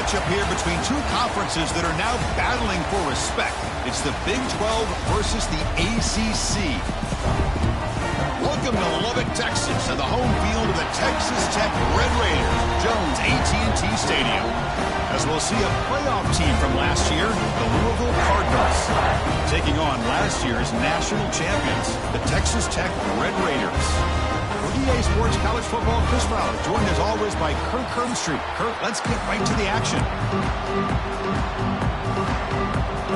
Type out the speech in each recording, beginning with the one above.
matchup here between two conferences that are now battling for respect. It's the Big 12 versus the ACC. Welcome to Lubbock, Texas, and the home field of the Texas Tech Red Raiders, Jones AT&T Stadium. As we'll see a playoff team from last year, the Louisville Cardinals, taking on last year's national champions, the Texas Tech Red Raiders. For EA Sports College Football, Chris Fowler, joined as always by Kirk Herbstreit. Kirk, let's get right to the action.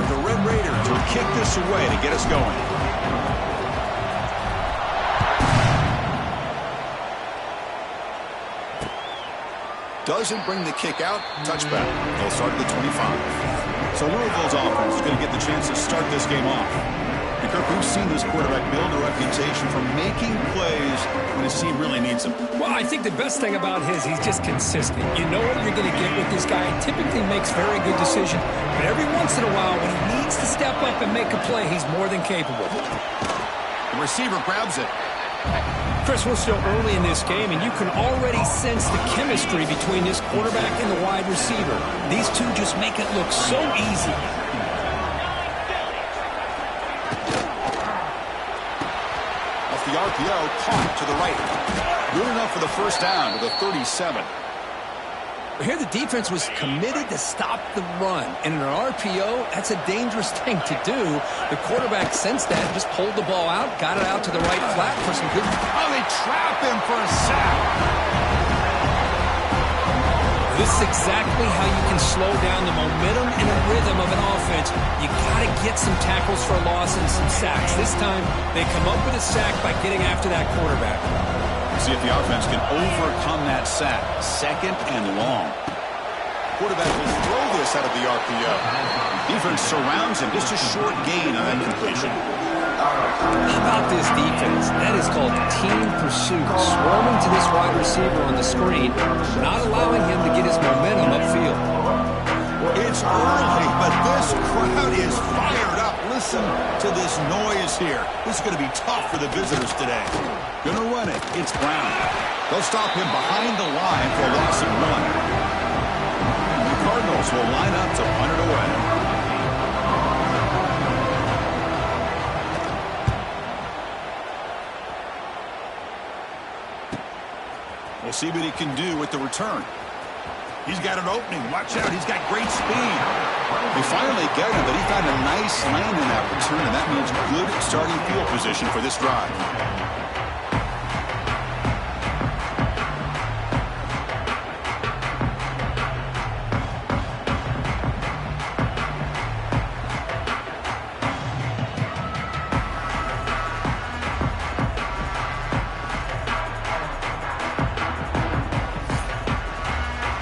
The Red Raiders will kick this away to get us going. Doesn't bring the kick out. Touchback. They'll start at the 25. So Louisville's offense is going to get the chance to start this game off. And Kirk, we've seen this quarterback build a reputation for making plays when his team really needs him. Well, I think the best thing about he's just consistent. You know what you're going to get with this guy. He typically makes very good decisions. But every once in a while, when he needs to step up and make a play, he's more than capable. The receiver grabs it. Chris, we're still early in this game, and you can already sense the chemistry between this quarterback and the wide receiver. These two just make it look so easy. Off the RPO, caught to the right. Good enough for the first down to the 37. Here the defense was committed to stop the run. And in an RPO, that's a dangerous thing to do. The quarterback sensed that, just pulled the ball out, got it out to the right flat for some good. Oh, they trap him for a sack. This is exactly how you can slow down the momentum and the rhythm of an offense. You got to get some tackles for a loss and some sacks. This time, they come up with a sack by getting after that quarterback. See if the offense can overcome that sack. Second and long. Quarterback will throw this out of the RPO. Defense surrounds him. Just a short gain on that completion. How about this defense? That is called team pursuit. Swarming to this wide receiver on the screen, not allowing him to get his momentum upfield. It's early, but this crowd is fired up. Listen to this noise here. This is going to be tough for the visitors today. Going to run it. It's Brown. They'll stop him behind the line for a loss of 1. The Cardinals will line up to punt it away. We'll see what he can do with the return. He's got an opening. Watch out. He's got great speed. They finally get him, but he found a nice lane in that return, and that means good starting field position for this drive.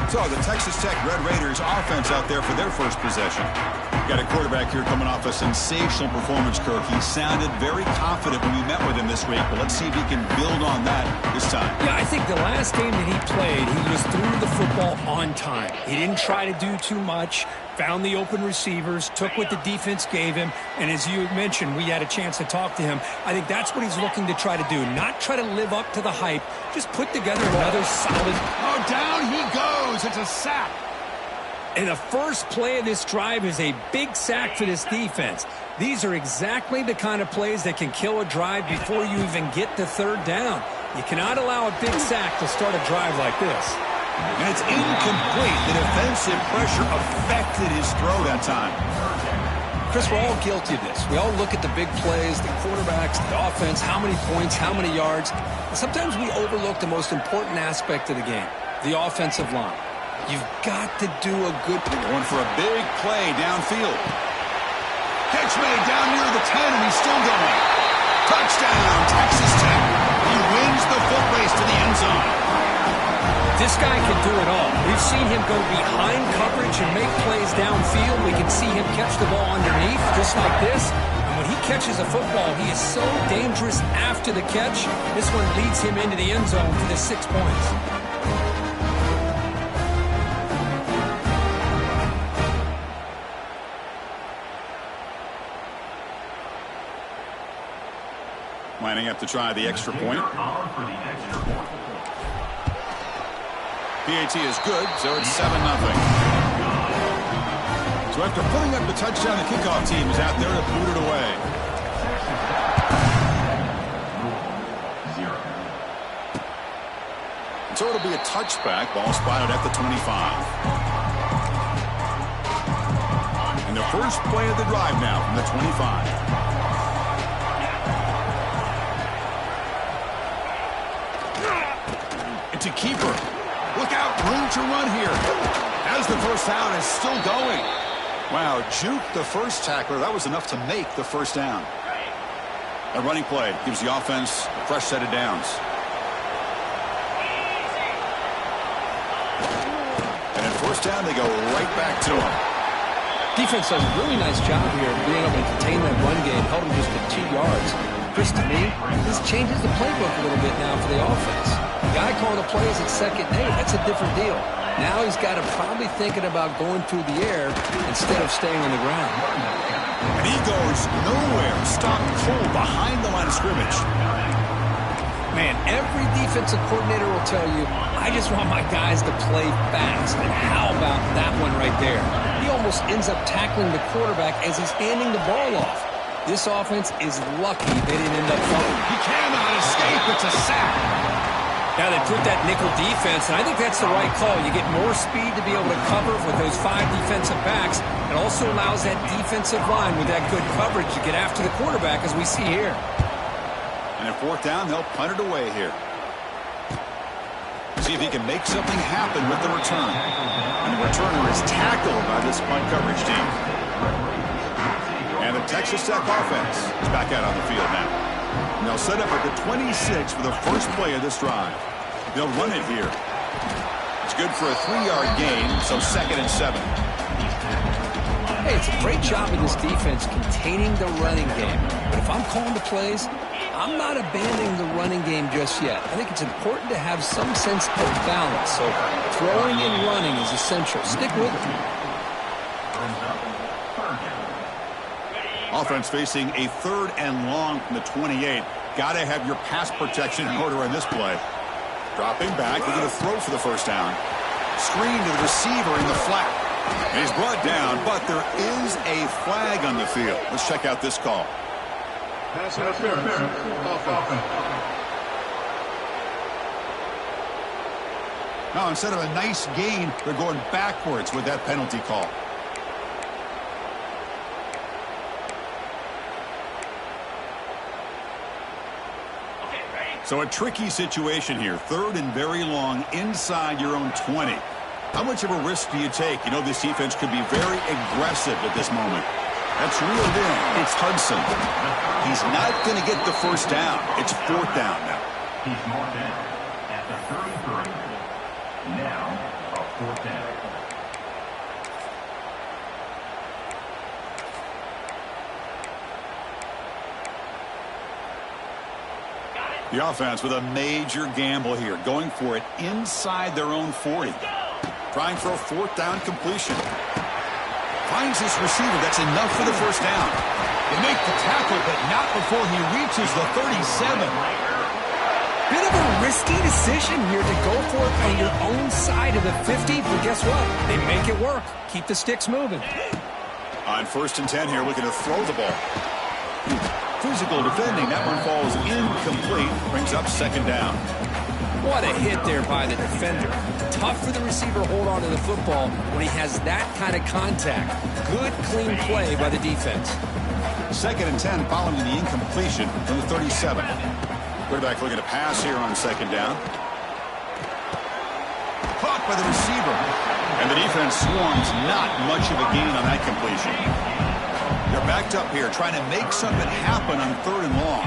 So the Texas Tech Red Raiders offense out there for their first possession. Got a quarterback here coming off a sensational performance, Kirk. He sounded very confident when we met with him this week, but let's see if he can build on that this time. Yeah, I think the last game that he played, he was through the football on time. He didn't try to do too much, found the open receivers, took what the defense gave him, and as you mentioned, we had a chance to talk to him. I think that's what he's looking to try to do, not try to live up to the hype, just put together another solid. Oh, down he goes. It's a sack. And the first play of this drive is a big sack for this defense. These are exactly the kind of plays that can kill a drive before you even get to third down. You cannot allow a big sack to start a drive like this. And it's incomplete. The defensive pressure affected his throw that time. Chris, we're all guilty of this. We all look at the big plays, the quarterbacks, the offense, how many points, how many yards. And sometimes we overlook the most important aspect of the game, the offensive line. You've got to do a good one for a big play downfield. Catch made down near the 10, and he's still going. Touchdown, Texas Tech. He wins the foot race to the end zone. This guy can do it all. We've seen him go behind coverage and make plays downfield. We can see him catch the ball underneath, just like this. And when he catches a football, he is so dangerous after the catch. This one leads him into the end zone for the 6 points. Lining up to try the extra point. PAT is good, so it's 7-0. So after putting up the touchdown, the kickoff team is out there to boot it away. So it'll be a touchback. Ball spotted at the 25. And the first play of the drive now from the 25. It's a keeper. Look out, room to run here. As the first down is still going. Wow, juke the first tackler. That was enough to make the first down. A running play gives the offense a fresh set of downs. And at first down, they go right back to him. Defense does a really nice job here of being able to contain that run game, held him just at 2 yards. Chris, to me, this changes the playbook a little bit now for the offense. The guy calling the plays at 2nd and 8, that's a different deal. Now he's got to probably thinking about going through the air instead of staying on the ground. And he goes nowhere. Stopped cold behind the line of scrimmage. Man, every defensive coordinator will tell you, I just want my guys to play fast. And how about that one right there? He almost ends up tackling the quarterback as he's handing the ball off. This offense is lucky they didn't end up falling. He cannot escape. It's a sack. Now they put that nickel defense, and I think that's the right call. You get more speed to be able to cover with those 5 defensive backs. It also allows that defensive line with that good coverage to get after the quarterback, as we see here. And at 4th down, they'll punt it away here. See if he can make something happen with the return. And the returner is tackled by this punt coverage team. And the Texas Tech offense is back out on the field now. And they'll set up at the 26 for the first play of this drive. They'll run it here. It's good for a 3-yard gain, so 2nd and 7. Hey, it's a great job of this defense containing the running game. But if I'm calling the plays, I'm not abandoning the running game just yet. I think it's important to have some sense of balance. So throwing and running is essential. Stick with it. Offense facing a 3rd and long from the 28. Got to have your pass protection in order on this play. Dropping back, they're going to throw for the first down. Screen to the receiver in the flat. And he's brought down, but there is a flag on the field. Let's check out this call. Pass interference. Offense. Now, instead of a nice gain, they're going backwards with that penalty call. So a tricky situation here. 3rd and very long inside your own 20. How much of a risk do you take? You know, this defense could be very aggressive at this moment. That's reeled in. It's Hudson. He's not going to get the first down. It's 4th down now. He's marked down at the 33. Now, a 4th down. The offense with a major gamble here, going for it inside their own 40. Trying for a 4th down completion. Finds his receiver. That's enough for the first down. They make the tackle, but not before he reaches the 37. Bit of a risky decision here to go for it on your own side of the 50, but guess what? They make it work. Keep the sticks moving. On 1st and 10 here, looking to throw the ball. Physical defending. That one falls incomplete. Brings up 2nd down. What a hit there by the defender. Tough for the receiver to hold on to the football when he has that kind of contact. Good, clean play by the defense. 2nd and 10 following the incompletion from the 37. Quarterback looking to pass here on 2nd down. Caught by the receiver. And the defense swarms. Not much of a gain on that completion. They're backed up here trying to make something happen on 3rd and long.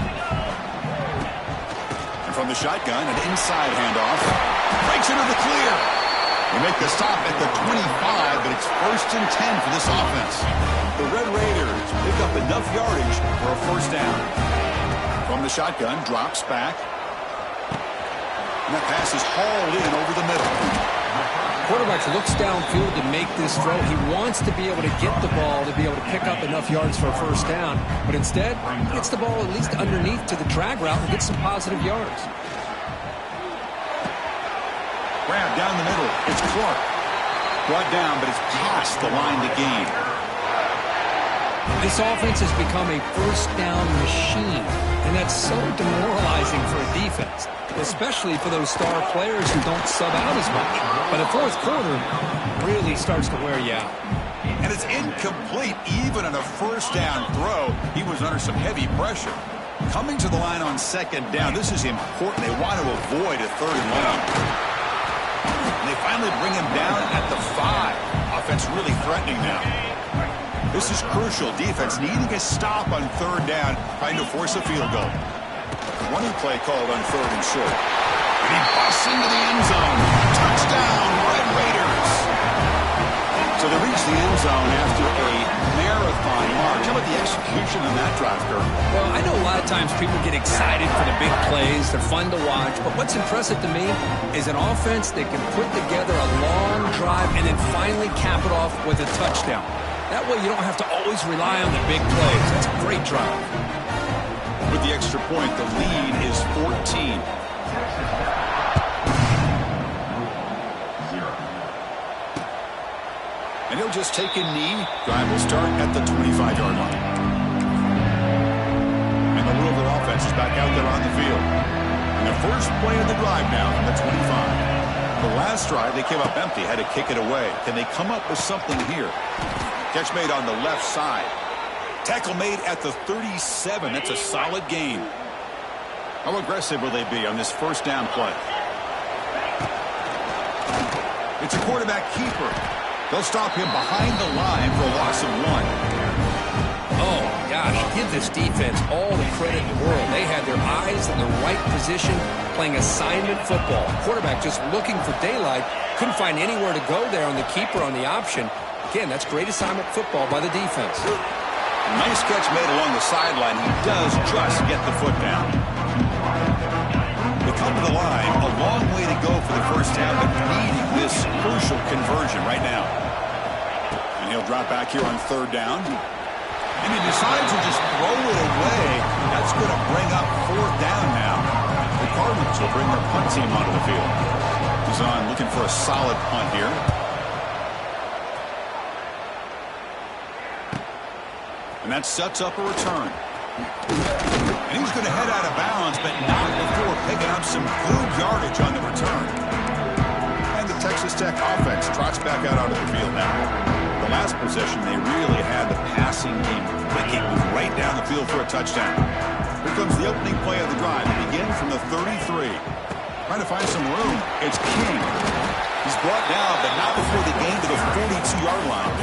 And from the shotgun, an inside handoff. Breaks into the clear. They make the stop at the 25, but it's 1st and 10 for this offense. The Red Raiders pick up enough yardage for a first down. From the shotgun, drops back. And that pass is hauled in over the middle. Quarterback looks downfield to make this throw. He wants to be able to get the ball to be able to pick up enough yards for a first down. But instead, he gets the ball at least underneath to the drag route and gets some positive yards. Grab down the middle. It's Clark. Brought down, but it's past the line to gain. This offense has become a first down machine, and that's so demoralizing for a defense, especially for those star players who don't sub out as much. But the fourth quarter really starts to wear you out. And it's incomplete even on a first down throw. He was under some heavy pressure. Coming to the line on second down, this is important. They want to avoid a third and long. And they finally bring him down at the 5. Offense really threatening now. This is crucial. Defense needing a stop on third down, trying to force a field goal. Running play called on third and short. And he busts into the end zone. Touchdown, Red Raiders. So they reach the end zone after a marathon march. How about the execution in that drive, Kirk? Well, I know a lot of times people get excited for the big plays. They're fun to watch. But what's impressive to me is an offense that can put together a long drive and then finally cap it off with a touchdown. That way you don't have to always rely on the big plays. That's a great drive. With the extra point, the lead is 14. And he'll just take a knee. Drive will start at the 25-yard line. And the Louisville offense is back out there on the field. And the first play of the drive now from the 25. The last drive, they came up empty, had to kick it away. Can they come up with something here? Catch made on the left side. Tackle made at the 37. That's a solid gain. How aggressive will they be on this first down play? It's a quarterback keeper. They'll stop him behind the line for a loss of 1. Oh, my gosh. Give this defense all the credit in the world. They had their eyes in the right position playing assignment football. Quarterback just looking for daylight. Couldn't find anywhere to go there on the keeper on the option. Again, that's great assignment football by the defense. Nice catch made along the sideline. He does just get the foot down. They come to the line. A long way to go for the first down, but needing this crucial conversion right now. And he'll drop back here on third down. And he decides to just throw it away. That's going to bring up fourth down now. The Cardinals will bring their punt team onto the field. He's on looking for a solid punt here. And that sets up a return. And he's going to head out of bounds, but not before picking up some good yardage on the return. And the Texas Tech offense trots back out onto the field now. The last possession, they really had the passing game clicking, right down the field for a touchdown. Here comes the opening play of the drive. It begins from the 33. Trying to find some room. It's King. He's brought down, but not before they gain to the 42-yard line.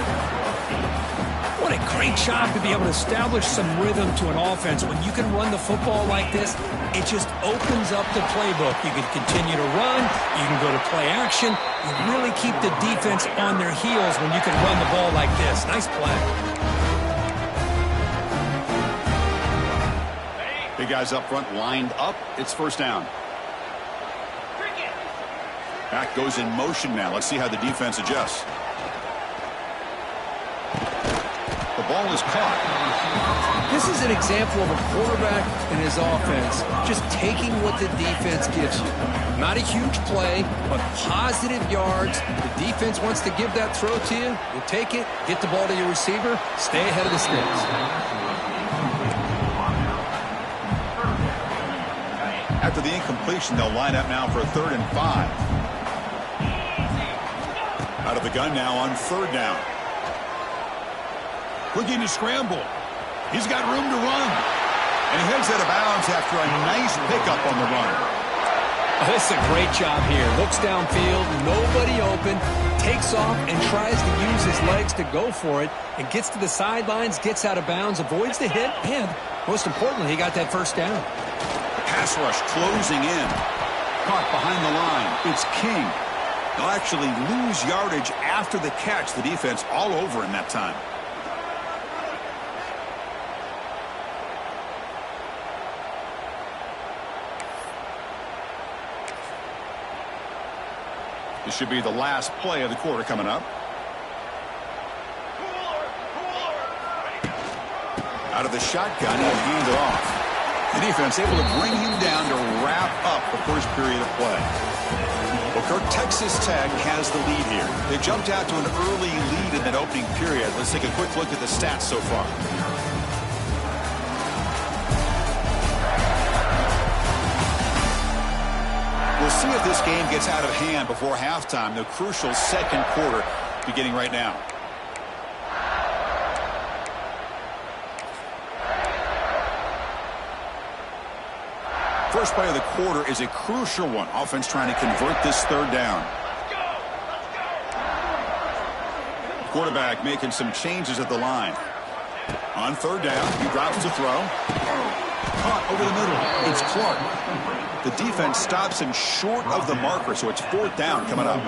What a great job to be able to establish some rhythm to an offense. When you can run the football like this, it just opens up the playbook. You can continue to run. You can go to play action. You really keep the defense on their heels when you can run the ball like this. Nice play. Big guys up front lined up. It's first down. Back goes in motion now. Let's see how the defense adjusts. The ball is caught. This is an example of a quarterback and his offense just taking what the defense gives you. Not a huge play, but positive yards. The defense wants to give that throw to you. You take it, get the ball to your receiver, stay ahead of the sticks. After the incompletion, they'll line up now for a 3rd and 5. Out of the gun now on 3rd down. Looking to scramble. He's got room to run. And he heads out of bounds after a nice pickup on the run. Oh, this is a great job here. Looks downfield, nobody open, takes off and tries to use his legs to go for it, and gets to the sidelines, gets out of bounds, avoids the hit, and most importantly, he got that first down. Pass rush closing in. Caught behind the line. It's King. They'll actually lose yardage after the catch. The defense all over in that time. This should be the last play of the quarter coming up. Out of the shotgun, he'll hand it off. The defense able to bring him down to wrap up the first period of play. Well, Kirk, Texas Tech has the lead here. They jumped out to an early lead in that opening period. Let's take a quick look at the stats so far. We'll see if this game gets out of hand before halftime. The crucial second quarter beginning right now. First play of the quarter is a crucial one. Offense trying to convert this third down. Quarterback making some changes at the line. On third down, he drops to throw. Caught over the middle. It's Clark. The defense stops him short of the marker, so it's fourth down coming up.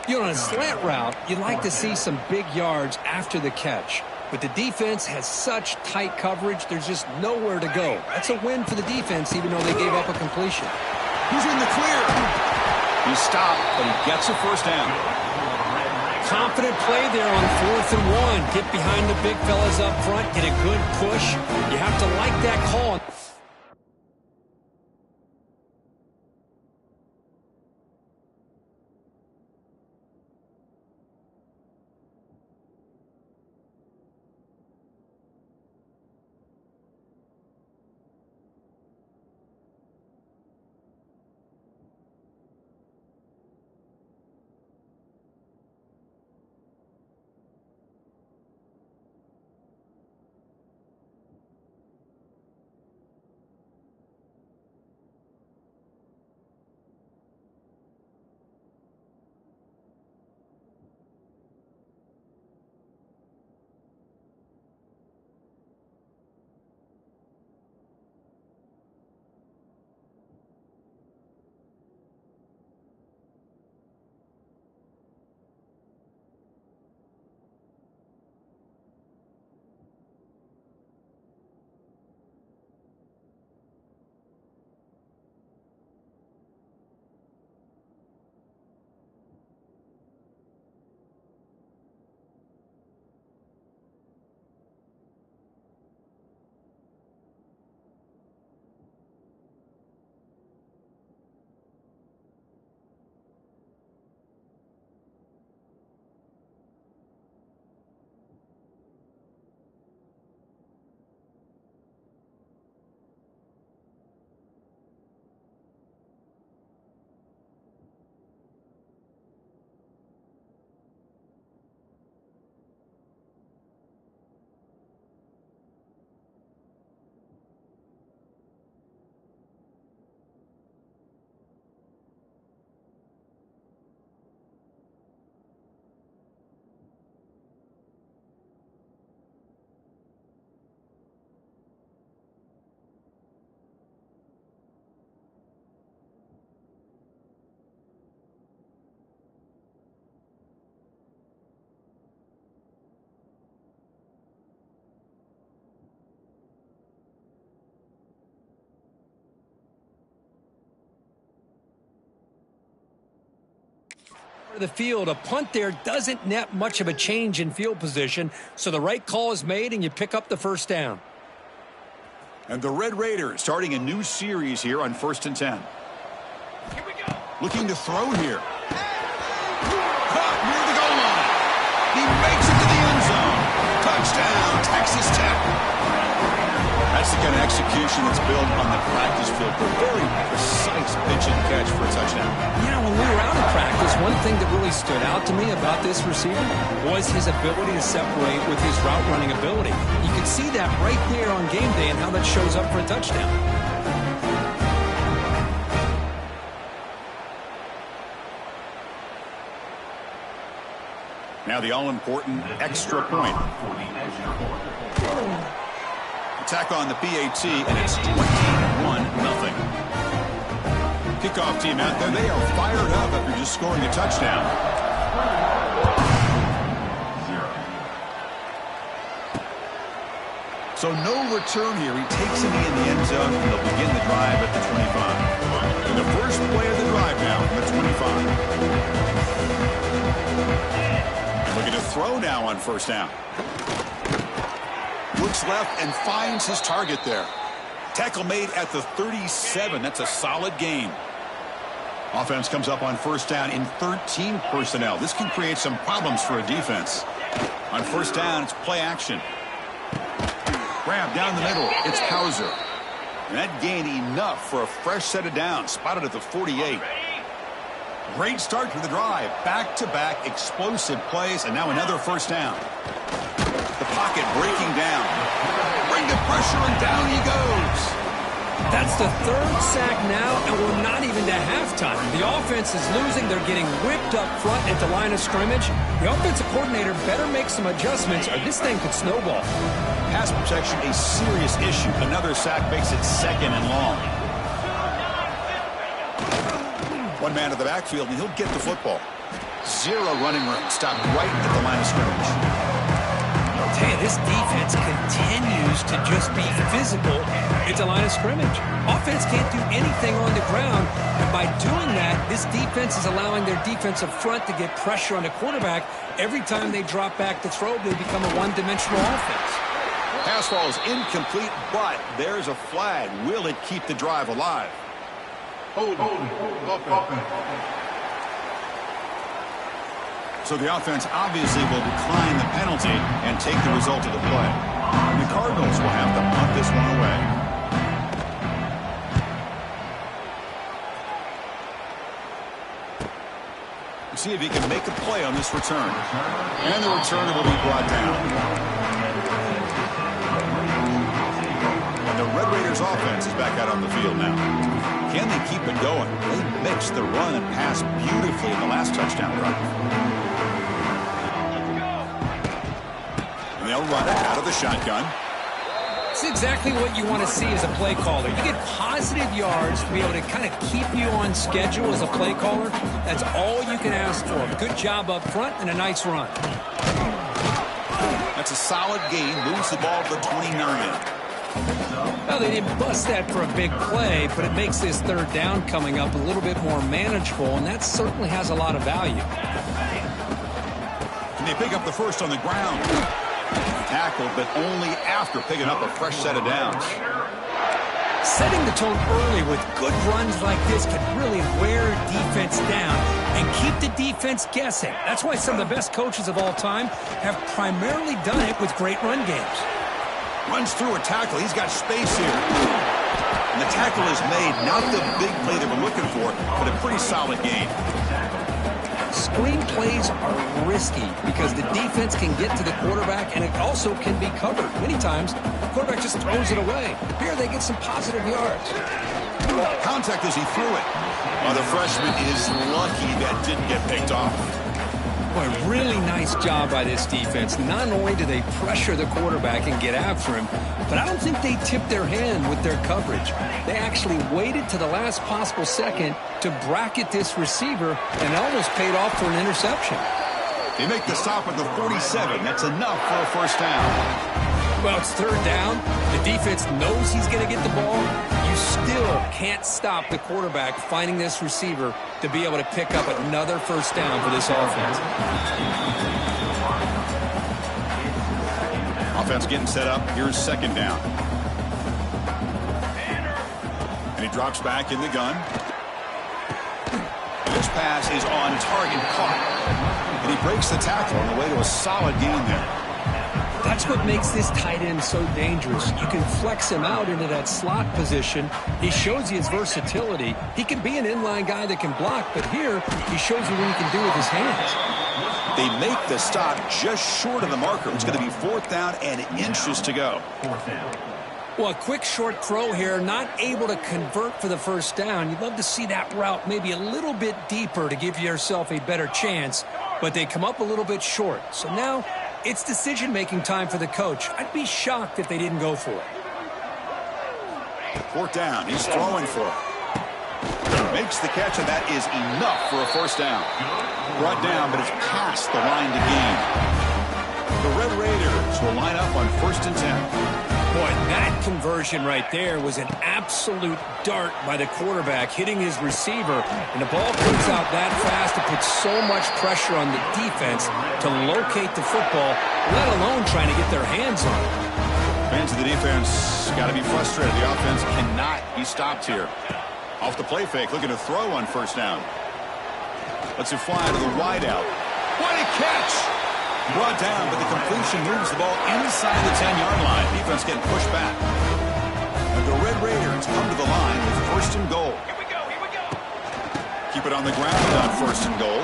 You know, on a slant route, you'd like to see some big yards after the catch. But the defense has such tight coverage, there's just nowhere to go. That's a win for the defense, even though they gave up a completion. He's in the clear. He stopped, but he gets a first down. Confident play there on 4th and 1. Get behind the big fellas up front, get a good push. You have to like that call. The field, a punt there doesn't net much of a change in field position, so the right call is made and you pick up the first down. And the Red Raiders starting a new series here on 1st and 10. Here we go. Looking to throw here. Caught near the goal line. He makes it to the end zone. Touchdown, Texas Tech. That's the kind of execution that's built on the practice field. A very precise pitch and catch for a touchdown. Yeah, when we were out in practice, one thing that really stood out to me about this receiver was his ability to separate with his route running ability. You could see that right there on game day and how that shows up for a touchdown. Now the all-important extra point. Attack on the PAT, and it's 21-0. Kickoff team out there. They are fired up after just scoring a touchdown. So no return here. He takes it in the end zone, and they'll begin the drive at the 25. And the first play of the drive now from the 25. Looking to throw now on first down. Looks left and finds his target there. Tackle made at the 37. That's a solid gain. Offense comes up on first down in 13 personnel. This can create some problems for a defense. On first down, it's play action. Grab down the middle. It's Hauser. And that gained enough for a fresh set of downs. Spotted at the 48. Great start to the drive. Back-to-back explosive plays, and now another first down. The pocket breaking down. Bring the pressure, and down he goes. That's the third sack now, and we're not even to halftime. The offense is losing. They're getting whipped up front at the line of scrimmage. The offensive coordinator better make some adjustments, or this thing could snowball. Pass protection, a serious issue. Another sack makes it second and long. One man to the backfield, and he'll get the football. Zero running room. Stopped right at the line of scrimmage. I'll tell you, this defense continues to just be physical at the line of scrimmage. Offense can't do anything on the ground, and by doing that, this defense is allowing their defensive front to get pressure on the quarterback. Every time they drop back to throw, they become a one-dimensional offense. Pass ball is incomplete, but there's a flag. Will it keep the drive alive? Hold. So the offense obviously will decline the penalty and take the result of the play. And the Cardinals will have to punt this one away. Let's see if he can make a play on this return. And the returner will be brought down. And the Red Raiders offense is back out on the field now. Can they keep it going? They mixed the run and pass beautifully in the last touchdown drive. They'll run it out of the shotgun. It's exactly what you want to see as a play caller. You get positive yards to be able to kind of keep you on schedule as a play caller. That's all you can ask for. Good job up front and a nice run. That's a solid gain. Moves the ball to the 29. Well, they didn't bust that for a big play, but it makes this third down coming up a little bit more manageable, and that certainly has a lot of value. Can they pick up the first on the ground? Tackled, but only after picking up a fresh set of downs. Setting the tone early with good runs like this can really wear defense down and keep the defense guessing. That's why some of the best coaches of all time have primarily done it with great run games. Runs through a tackle. He's got space here. And the tackle is made. Not the big play they were looking for, but a pretty solid gain. Screen plays are risky because the defense can get to the quarterback, and it also can be covered. Many times, the quarterback just throws it away. Here, they get some positive yards. Contact as he threw it. Well, the freshman is lucky that didn't get picked off. Boy, really nice job by this defense. Not only do they pressure the quarterback and get after him, but I don't think they tipped their hand with their coverage. They actually waited to the last possible second to bracket this receiver, and it almost paid off for an interception. They make the stop at the 47. That's enough for a first down. Well, it's third down. The defense knows he's going to get the ball. You still can't stop the quarterback finding this receiver to be able to pick up another first down for this offense. Offense getting set up. Here's second down. And he drops back in the gun. And this pass is on target, caught. And he breaks the tackle on the way to a solid gain there. That's what makes this tight end so dangerous. You can flex him out into that slot position. He shows you his versatility. He can be an inline guy that can block, but here he shows you what he can do with his hands. They make the stop just short of the marker. It's going to be fourth down and inches to go. Well, a quick short throw here, not able to convert for the first down. You'd love to see that route maybe a little bit deeper to give yourself a better chance, but they come up a little bit short. So now it's decision-making time for the coach. I'd be shocked if they didn't go for it. Fourth down. He's throwing for it. Makes the catch, and that is enough for a first down. Brought down, but it's past the line to gain. The Red Raiders will line up on 1st and 10. Boy, that conversion right there was an absolute dart by the quarterback, hitting his receiver, and the ball comes out that fast. It puts so much pressure on the defense to locate the football, let alone trying to get their hands on it. Fans of the defense got to be frustrated. The offense cannot be stopped here. Off the play fake, looking to throw on first down. Lets it fly to the wideout. What a catch! Brought down, but the completion moves the ball inside the 10-yard line. Defense getting pushed back. And the Red Raiders come to the line with first and goal. Here we go. Keep it on the ground on first and goal.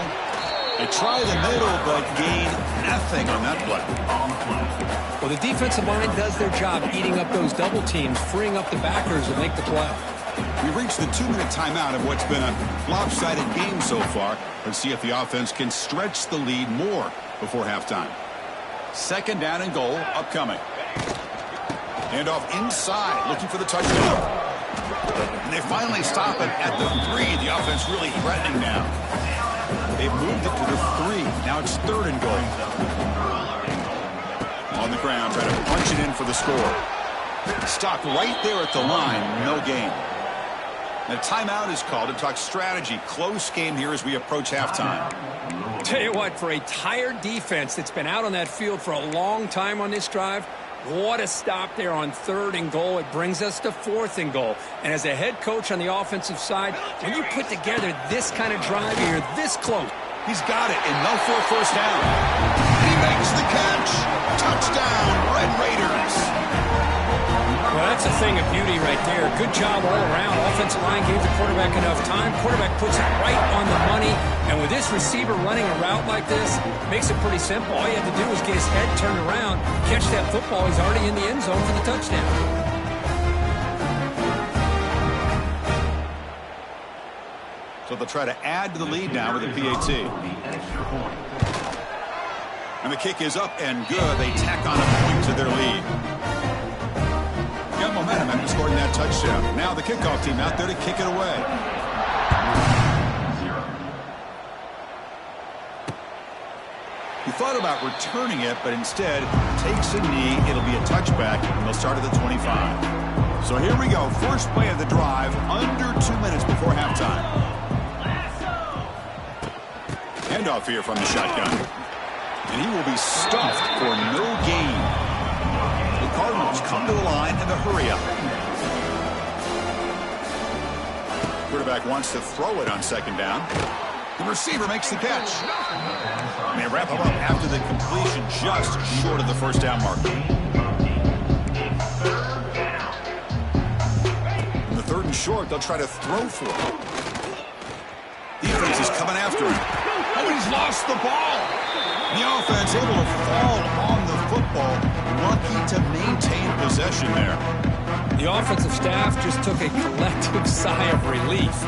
They try the middle, but gain nothing on that play. Well, the defensive line does their job eating up those double teams, freeing up the backers to make the play. We've reached the 2-minute timeout of what's been a lopsided game so far. Let's see if the offense can stretch the lead more before halftime. Second down and goal upcoming. Handoff inside, looking for the touchdown. And they finally stop it at the 3. The offense really threatening now. They've moved it to the 3. Now it's third and goal. On the ground, trying to punch it in for the score. Stopped right there at the line, no gain. The timeout is called to talk strategy. Close game here as we approach halftime. Tell you what, for a tired defense that's been out on that field for a long time on this drive, what a stop there on third and goal. It brings us to fourth and goal. And as a head coach on the offensive side, when you put together this kind of drive, you're this close. He's got it, and no for a first down. He makes the catch. Touchdown, Red Raiders. Well, that's a thing of beauty right there. Good job all around. Offensive line gave the quarterback enough time. Quarterback puts it right on the money. And with this receiver running a route like this, makes it pretty simple. All you have to do is get his head turned around, catch that football. He's already in the end zone for the touchdown. So they'll try to add to the lead now with a PAT. And the kick is up and good. They tack on a point to their lead. Got momentum after scoring that touchdown. Now the kickoff team out there to kick it away. He thought about returning it, but instead takes a knee. It'll be a touchback, and they'll start at the 25. So here we go. First play of the drive, under 2 minutes before halftime. Handoff here from the shotgun. And he will be stuffed for no gain. The Cardinals come to the line in the hurry-up. Quarterback wants to throw it on second down. The receiver makes the catch. And they wrap him up after the completion just short of the first down mark. In the third and short, they'll try to throw for it. Defense is coming after him. Oh, he's lost the ball. The offense able to fall on the football. Lucky to maintain possession there. The offensive staff just took a collective sigh of relief.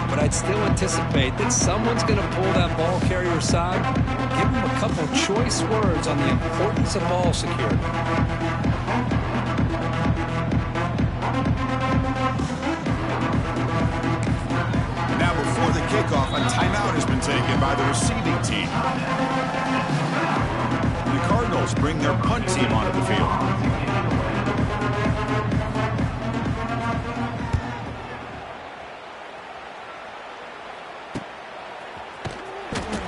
But I'd still anticipate that someone's going to pull that ball carrier aside, give him a couple choice words on the importance of ball security. Now before the kickoff, a timeout has been taken by the receiving team. The Cardinals bring their punt team onto the field.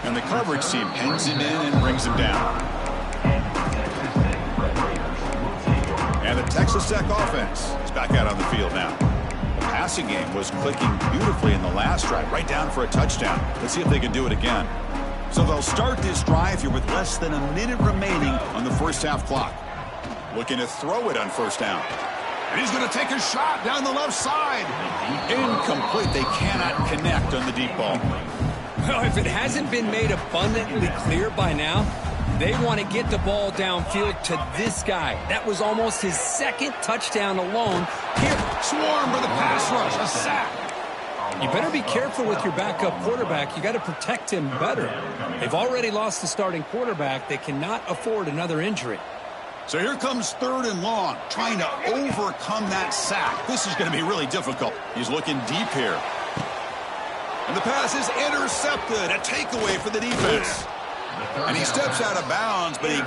And the coverage team pins him in and brings him down. And the Texas Tech offense is back out on the field now. The passing game was clicking beautifully in the last drive, right down for a touchdown. Let's see if they can do it again. So they'll start this drive here with less than a minute remaining on the first half clock. Looking to throw it on first down. And he's going to take a shot down the left side. Incomplete. They cannot connect on the deep ball. Well, if it hasn't been made abundantly clear by now, they want to get the ball downfield to this guy. That was almost his second touchdown alone. Here, Swarm for the pass rush. A sack. you better be careful with your backup quarterback. You got to protect him better. They've already lost the starting quarterback. They cannot afford another injury. So here comes third and long, trying to overcome that sack. This is going to be really difficult. He's looking deep here. And the pass is intercepted. A takeaway for the defense. And he steps out of bounds, but he...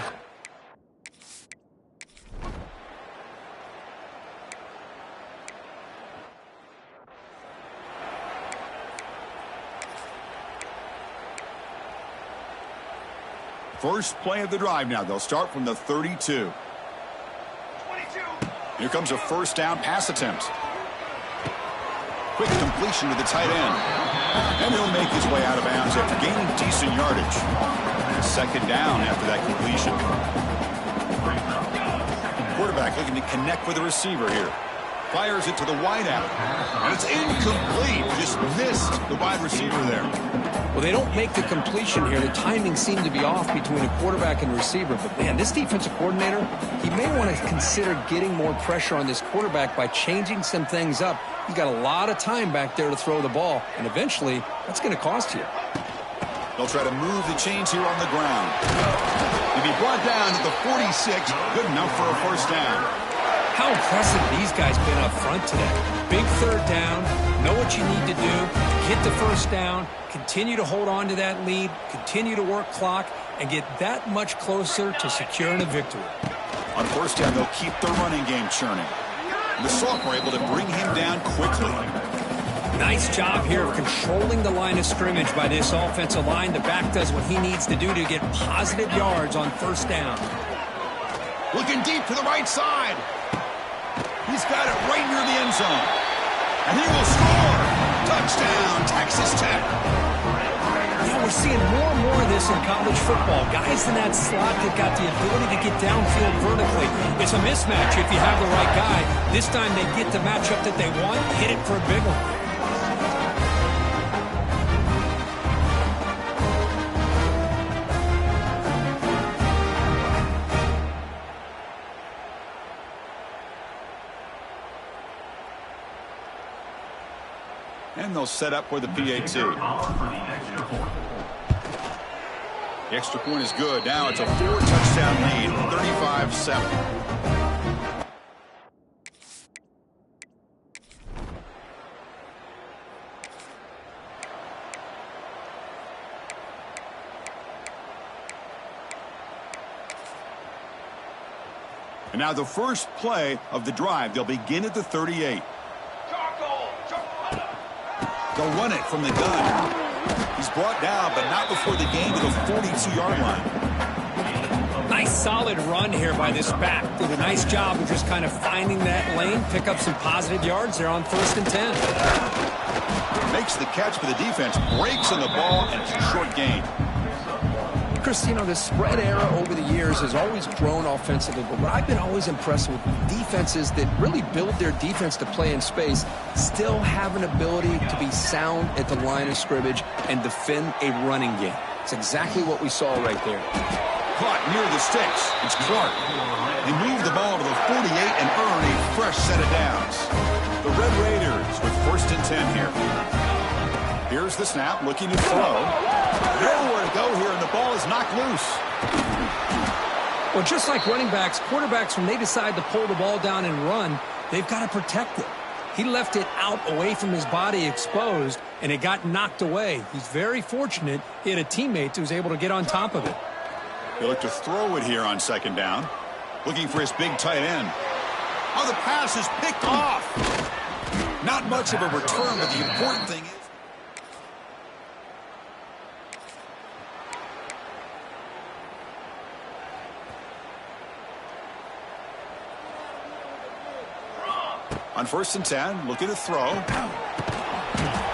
First play of the drive now. They'll start from the 32. 22. Here comes a first down pass attempt. Quick completion to the tight end. And he'll make his way out of bounds after gaining decent yardage. Second down after that completion. Quarterback looking to connect with the receiver here. Fires it to the wideout. And it's incomplete. Just missed the wide receiver there. Well, they don't make the completion here. The timing seemed to be off between a quarterback and receiver. But, man, this defensive coordinator, he may want to consider getting more pressure on this quarterback by changing some things up. He's got a lot of time back there to throw the ball. And eventually, that's going to cost you. They'll try to move the chains here on the ground. He'll be brought down at the 46. Good enough for a first down. How impressive these guys been up front today. Big third down, know what you need to do, get the first down, continue to hold on to that lead, continue to work clock, and get that much closer to securing a victory. On first down, they'll keep the running game churning. The sophomore able to bring him down quickly. Nice job here of controlling the line of scrimmage by this offensive line. The back does what he needs to do to get positive yards on first down. Looking deep to the right side. He's got it right near the end zone. And he will score. Touchdown, Texas Tech. Yeah, we're seeing more and more of this in college football. Guys in that slot that got the ability to get downfield vertically. It's a mismatch if you have the right guy. This time they get the matchup that they want, hit it for a big one. And they'll set up for the PAT. The extra point is good. Now it's a 4-touchdown lead, 35-7. And now the first play of the drive. They'll begin at the 38. They'll run it from the gun. He's brought down, but not before the gain to the 42-yard line. Nice solid run here by this back. Did a nice job of just kind of finding that lane, pick up some positive yards there on 1st and 10. Makes the catch for the defense, breaks on the ball, and it's a short gain. Chris, you know, the spread era over the years has always grown offensively, but what I've been always impressed with defenses that really build their defense to play in space still have an ability to be sound at the line of scrimmage and defend a running game. It's exactly what we saw right there. Caught near the sticks. It's Clark. They move the ball to the 48 and earn a fresh set of downs. The Red Raiders with 1st and 10 here. Here's the snap, looking to throw. Nowhere to go here, and the ball is knocked loose. Well, just like running backs, quarterbacks, when they decide to pull the ball down and run, they've got to protect it. He left it out away from his body exposed, and it got knocked away. He's very fortunate he had a teammate who was able to get on top of it. He'll look to throw it here on 2nd down. Looking for his big tight end. Oh, the pass is picked off. Not much of a return, but the important thing is on 1st and 10, looking to throw.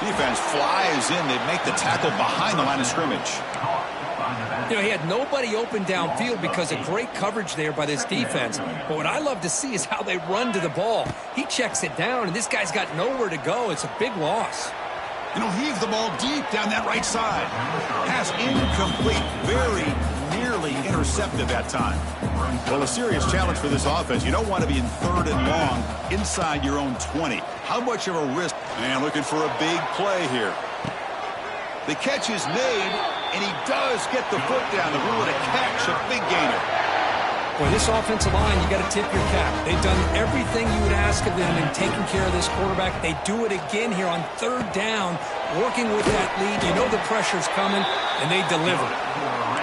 Defense flies in. They make the tackle behind the line of scrimmage. You know, he had nobody open downfield because of great coverage there by this defense. But what I love to see is how they run to the ball. He checks it down, and this guy's got nowhere to go. It's a big loss. And he'll heave the ball deep down that right side. Pass incomplete, very nearly intercepted that time. Well, a serious challenge for this offense. You don't want to be in 3rd and long inside your own 20. How much of a risk? And looking for a big play here. The catch is made, and he does get the foot down to rule it a catch, a big gainer. Boy, this offensive line, you got to tip your cap. They've done everything you would ask of them in taking care of this quarterback. They do it again here on 3rd down, working with that lead. You know the pressure's coming, and they deliver.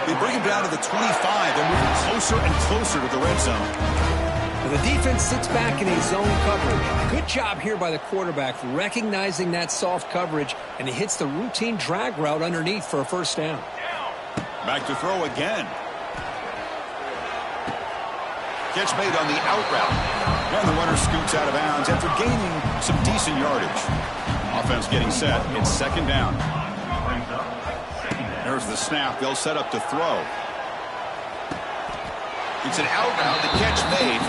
They bring him down to the 25. They're moving closer and closer to the red zone. The defense sits back in a zone coverage. Good job here by the quarterback, recognizing that soft coverage, and he hits the routine drag route underneath for a first down. Back to throw again. Catch made on the out route. And the runner scoots out of bounds after gaining some decent yardage. Offense getting set. It's second down. There's the snap. They'll set up to throw. It's an out route. The catch made.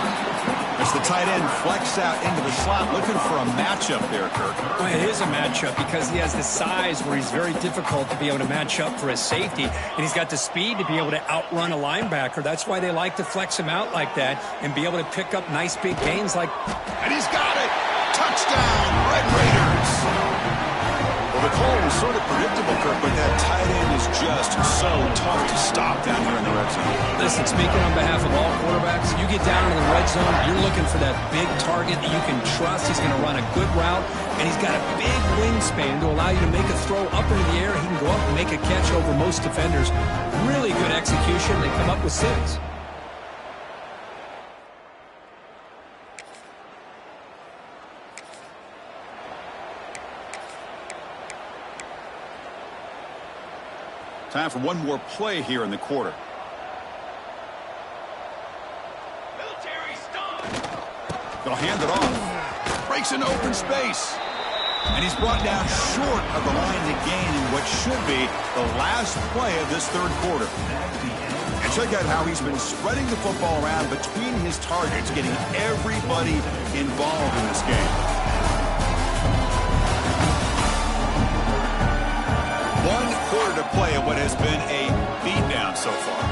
As the tight end flex out into the slot, looking for a matchup there, Kirk. Well, it is a matchup because he has the size where he's very difficult to be able to match up for his safety, and he's got the speed to be able to outrun a linebacker. That's why they like to flex him out like that and be able to pick up nice big gains like... And he's got it! Touchdown, Red Raiders! Well, the call was sort of predictable, Kirk, but that tight end is just so tough to stop down here in the red zone. Listen, speaking on behalf of all quarterbacks, you get down in the red zone, you're looking for that big target that you can trust. He's going to run a good route, and he's got a big wingspan to allow you to make a throw up into the air. He can go up and make a catch over most defenders. Really good execution. They come up with 6. Time for one more play here in the quarter. They'll hand it off. Breaks into open space. And he's brought down short of the line to gain in what should be the last play of this third quarter. And check out how he's been spreading the football around between his targets, getting everybody involved in this game. One quarter to play in what has been a beatdown so far.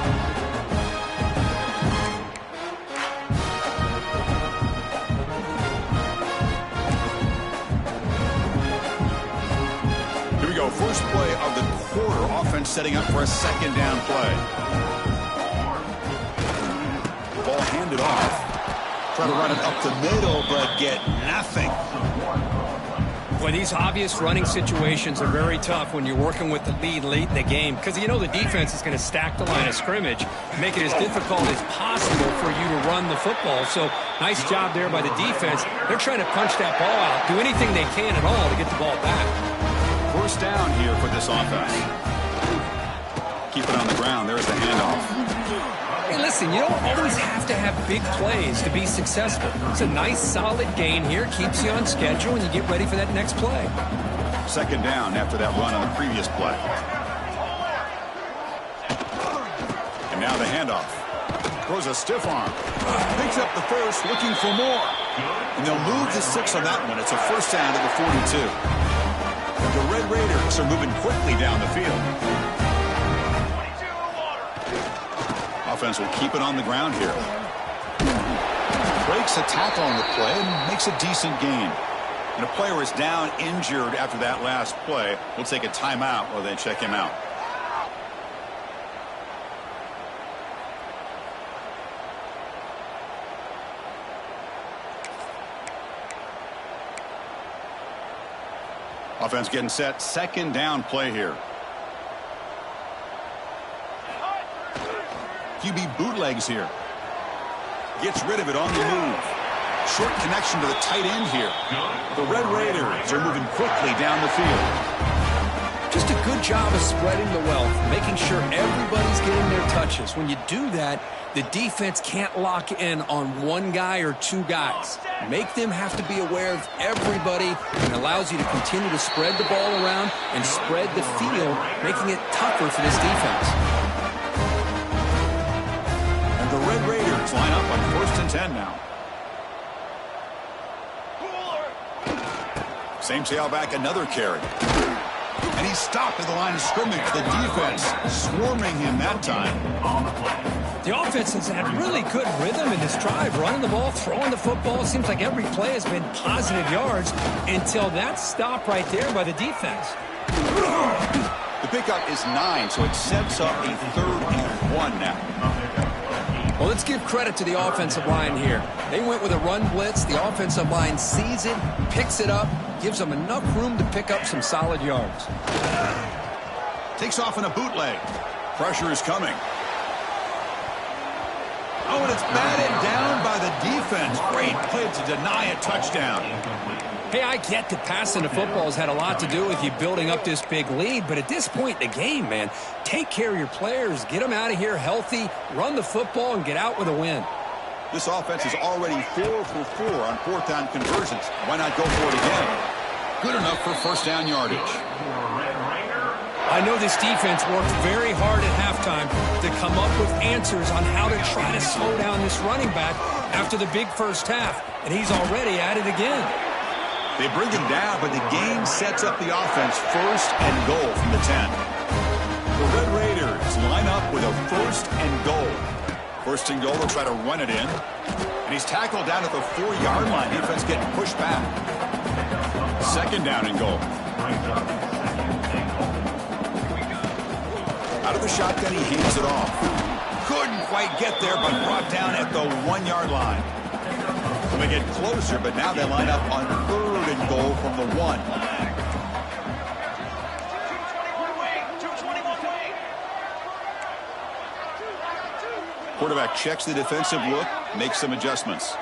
Here we go. First play of the quarter. Offense setting up for a second down play. Ball handed off. Trying to run it up the middle, but get nothing. Boy, these obvious running situations are very tough when you're working with the lead late in the game because you know the defense is going to stack the line of scrimmage, make it as difficult as possible for you to run the football. So nice job there by the defense. They're trying to punch that ball out, do anything they can at all to get the ball back. First down here for this offense. Keep it on the ground. There's the handoff. Hey, listen, you don't always have to have big plays to be successful. It's a nice, solid gain here. Keeps you on schedule, and you get ready for that next play. Second down after that run on the previous play. And now the handoff. Throws a stiff arm. Picks up the first, looking for more. And they'll move the 6 on that one. It's a first down to the 42. And the Red Raiders are moving quickly down the field. Offense will keep it on the ground here. Breaks a tackle on the play and makes a decent gain. And a player is down injured after that last play. We'll take a timeout while they check him out. Offense getting set. Second down play here. QB bootlegs here. Gets rid of it on the move. Short connection to the tight end here. The Red Raiders are moving quickly down the field. Just a good job of spreading the wealth, making sure everybody's getting their touches. When you do that, the defense can't lock in on one guy or 2 guys. Make them have to be aware of everybody, and allows you to continue to spread the ball around and spread the field, making it tougher for this defense. The Red Raiders line up on 1st and 10 now. Same tailback, another carry. And he's stopped at the line of scrimmage. The defense swarming him that time. The offense has had really good rhythm in this drive, running the ball, throwing the football. It seems like every play has been positive yards until that stop right there by the defense. The pickup is 9, so it sets up a 3rd and 1 now. Well, let's give credit to the offensive line here. They went with a run blitz. The offensive line sees it, picks it up, gives them enough room to pick up some solid yards. Takes off in a bootleg. Pressure is coming. Oh, and it's batted down by the defense. Great play to deny a touchdown. Hey, I get that passing the football has had a lot to do with you building up this big lead, but at this point in the game, man, take care of your players, get them out of here healthy, run the football, and get out with a win. This offense is already 4 for 4 on 4th down conversions. Why not go for it again? Good enough for first down yardage. I know this defense worked very hard at halftime to come up with answers on how to try to slow down this running back after the big first half, and he's already at it again. They bring him down, but the game sets up the offense first and goal from the 10. The Red Raiders line up with a first and goal. First and goal, they'll try to run it in. And he's tackled down at the 4-yard line. Defense getting pushed back. Second down and goal. Out of the shotgun, he hands it off. Couldn't quite get there, but brought down at the 1-yard line. They get closer, but now they line up on third and goal from the 1. Quarterback checks the defensive look, makes some adjustments.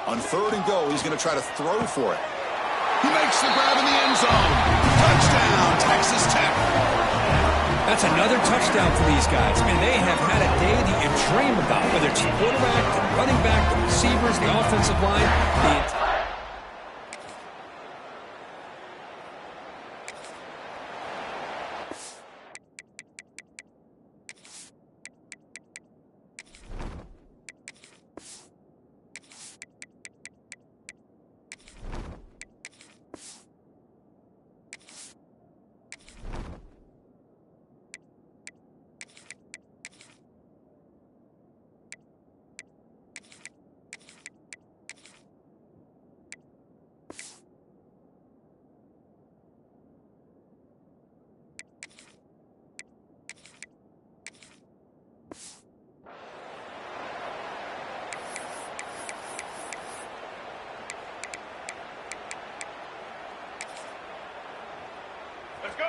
On third and goal, he's going to try to throw for it. He makes the grab in the end zone. Touchdown, Texas Tech. That's another touchdown for these guys. Man, they have had a day that you dream about, whether it's the quarterback, the running back, the receivers, the offensive line.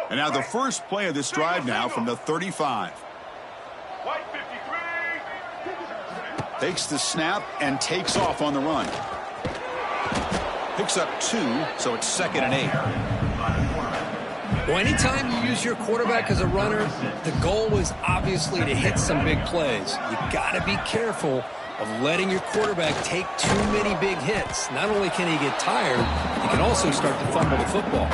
And now the first play of this drive now from the 35. Takes the snap and takes off on the run. Picks up 2, so it's 2nd and 8. Well, anytime you use your quarterback as a runner, the goal is obviously to hit some big plays. You got to be careful of letting your quarterback take too many big hits. Not only can he get tired, he can also start to fumble the football.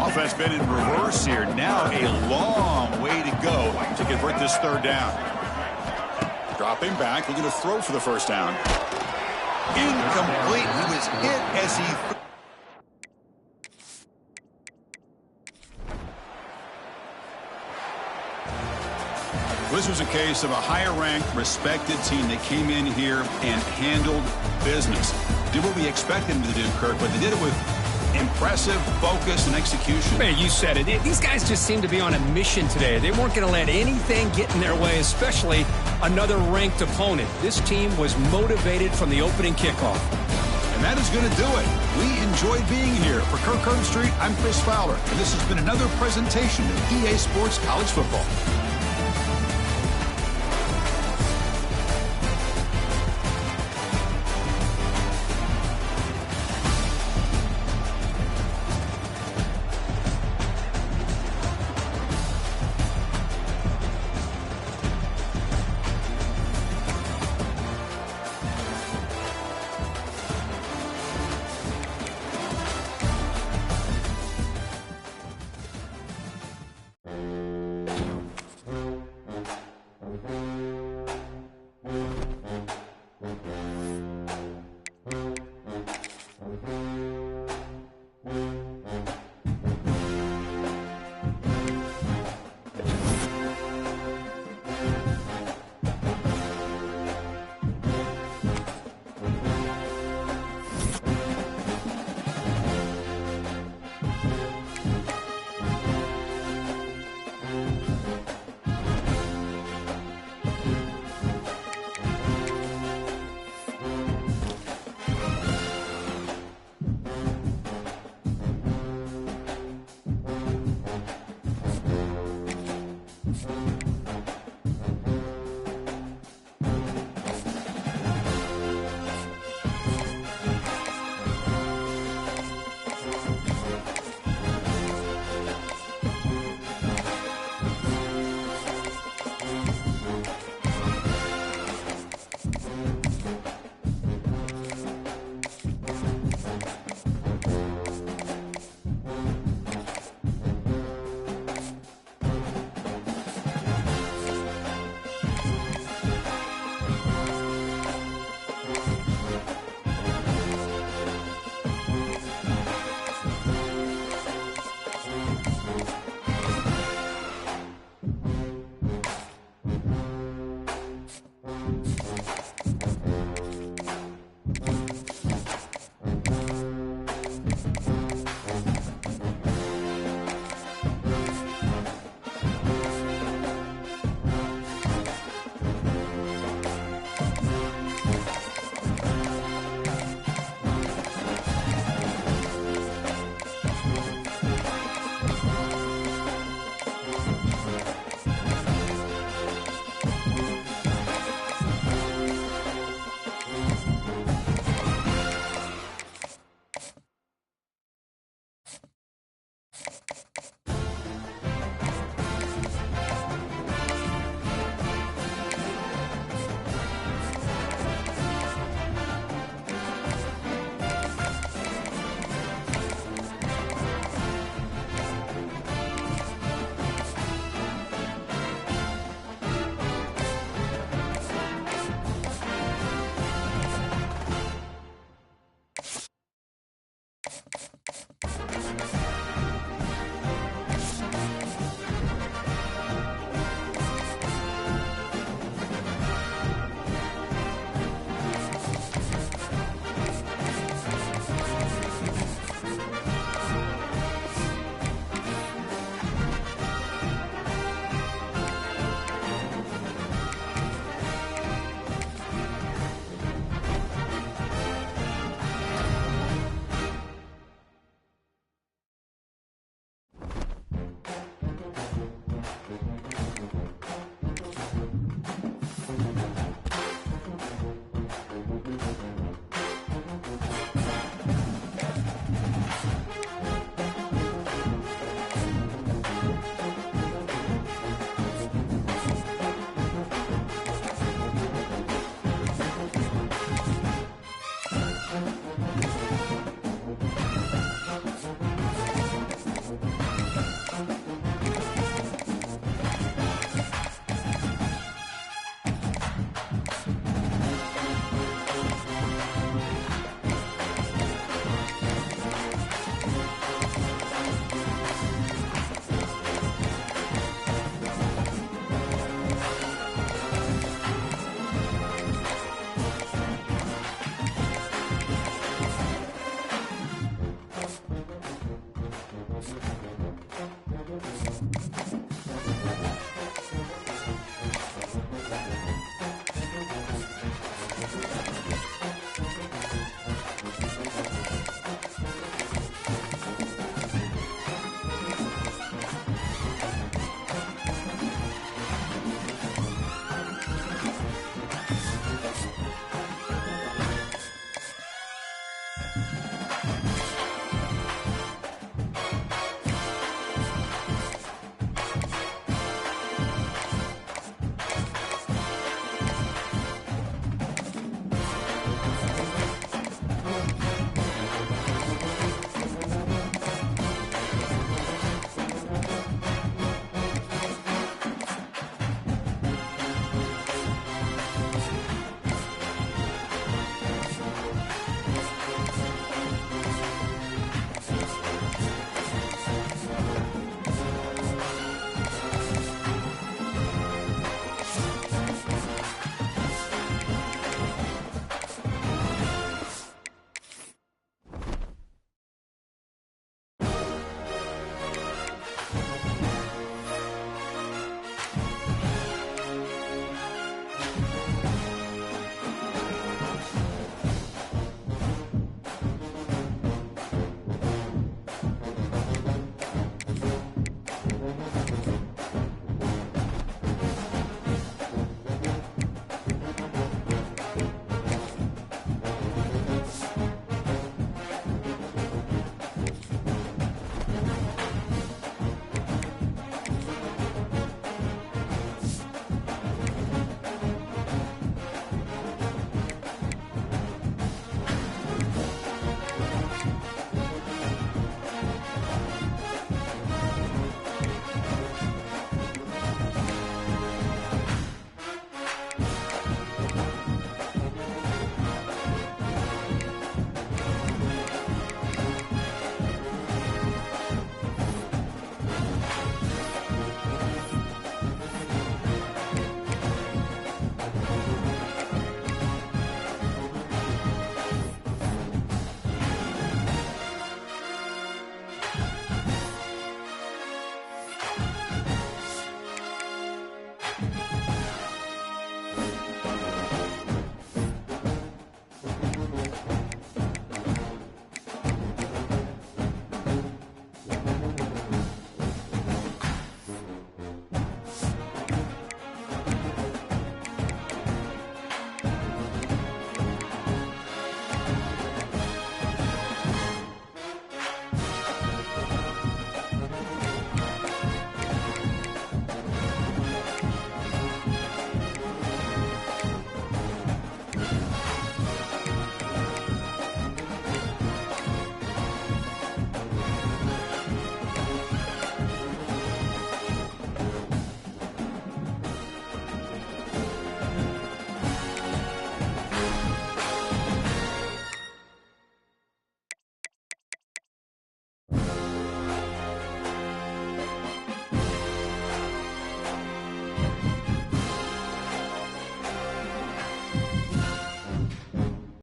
Offense been in reverse here. Now a long way to go to convert this third down. Dropping back, looking to throw for the first down. Incomplete. He was hit as he... This was a case of a higher-ranked, respected team that came in here and handled business. Did what we expected them to do, Kirk, but they did it with impressive focus and execution. Man, you said it. These guys just seem to be on a mission today. They weren't going to let anything get in their way, especially another ranked opponent. This team was motivated from the opening kickoff. And that is going to do it. We enjoyed being here. For Kirk Herbstreit, I'm Chris Fowler, and this has been another presentation of EA Sports College Football.